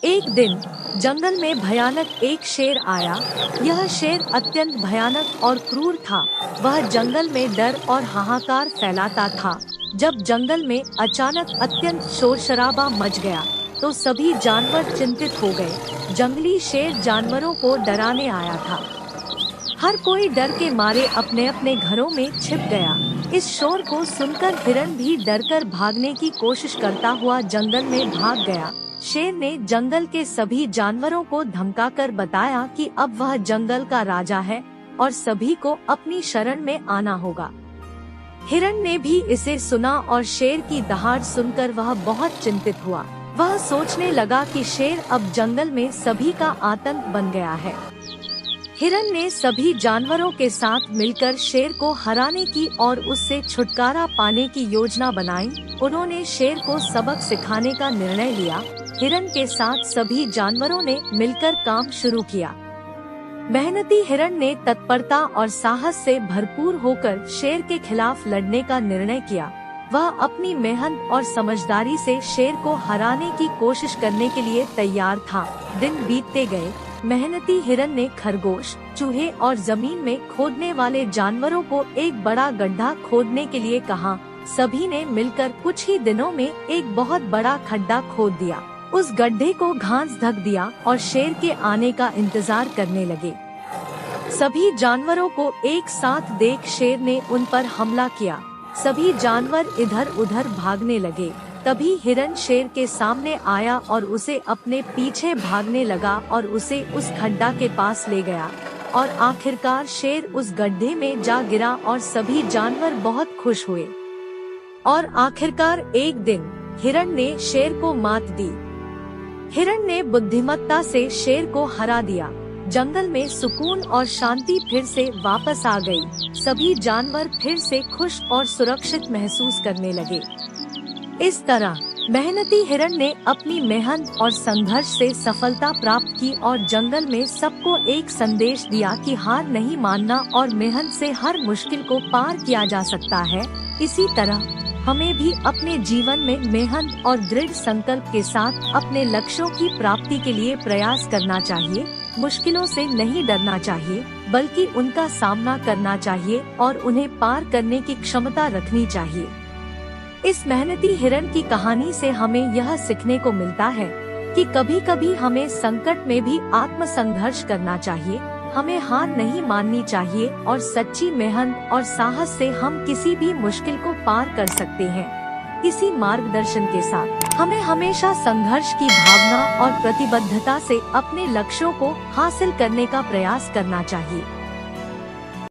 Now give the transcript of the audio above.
एक दिन जंगल में भयानक एक शेर आया। यह शेर अत्यंत भयानक और क्रूर था। वह जंगल में डर और हाहाकार फैलाता था। जब जंगल में अचानक अत्यंत शोर शराबा मच गया तो सभी जानवर चिंतित हो गए। जंगली शेर जानवरों को डराने आया था। हर कोई डर के मारे अपने अपने घरों में छिप गया। इस शोर को सुनकर हिरण भी डरकर भागने की कोशिश करता हुआ जंगल में भाग गया। शेर ने जंगल के सभी जानवरों को धमकाकर बताया कि अब वह जंगल का राजा है और सभी को अपनी शरण में आना होगा। हिरण ने भी इसे सुना और शेर की दहाड़ सुनकर वह बहुत चिंतित हुआ। वह सोचने लगा कि शेर अब जंगल में सभी का आतंक बन गया है। हिरण ने सभी जानवरों के साथ मिलकर शेर को हराने की और उससे छुटकारा पाने की योजना बनाई। उन्होंने शेर को सबक सिखाने का निर्णय लिया। हिरण के साथ सभी जानवरों ने मिलकर काम शुरू किया। मेहनती हिरण ने तत्परता और साहस से भरपूर होकर शेर के खिलाफ लड़ने का निर्णय किया। वह अपनी मेहनत और समझदारी से शेर को हराने की कोशिश करने के लिए तैयार था। दिन बीतते गए। मेहनती हिरण ने खरगोश, चूहे और जमीन में खोदने वाले जानवरों को एक बड़ा गड्ढा खोदने के लिए कहा। सभी ने मिलकर कुछ ही दिनों में एक बहुत बड़ा खड्डा खोद दिया। उस गड्ढे को घास ढक दिया और शेर के आने का इंतजार करने लगे। सभी जानवरों को एक साथ देख शेर ने उन पर हमला किया। सभी जानवर इधर उधर भागने लगे। तभी हिरण शेर के सामने आया और उसे अपने पीछे भागने लगा और उसे उस खड्डा के पास ले गया और आखिरकार शेर उस गड्ढे में जा गिरा और सभी जानवर बहुत खुश हुए। और आखिरकार एक दिन हिरण ने शेर को मात दी। हिरण ने बुद्धिमत्ता से शेर को हरा दिया। जंगल में सुकून और शांति फिर से वापस आ गई। सभी जानवर फिर से खुश और सुरक्षित महसूस करने लगे। इस तरह मेहनती हिरण ने अपनी मेहनत और संघर्ष से सफलता प्राप्त की और जंगल में सबको एक संदेश दिया कि हार नहीं मानना और मेहनत से हर मुश्किल को पार किया जा सकता है। इसी तरह हमें भी अपने जीवन में मेहनत और दृढ़ संकल्प के साथ अपने लक्ष्यों की प्राप्ति के लिए प्रयास करना चाहिए। मुश्किलों से नहीं डरना चाहिए बल्कि उनका सामना करना चाहिए और उन्हें पार करने की क्षमता रखनी चाहिए। इस मेहनती हिरण की कहानी से हमें यह सीखने को मिलता है कि कभी कभी हमें संकट में भी आत्म संघर्ष करना चाहिए। हमें हार नहीं माननी चाहिए और सच्ची मेहनत और साहस से हम किसी भी मुश्किल को पार कर सकते हैं। इसी मार्गदर्शन के साथ हमें हमेशा संघर्ष की भावना और प्रतिबद्धता से अपने लक्ष्यों को हासिल करने का प्रयास करना चाहिए।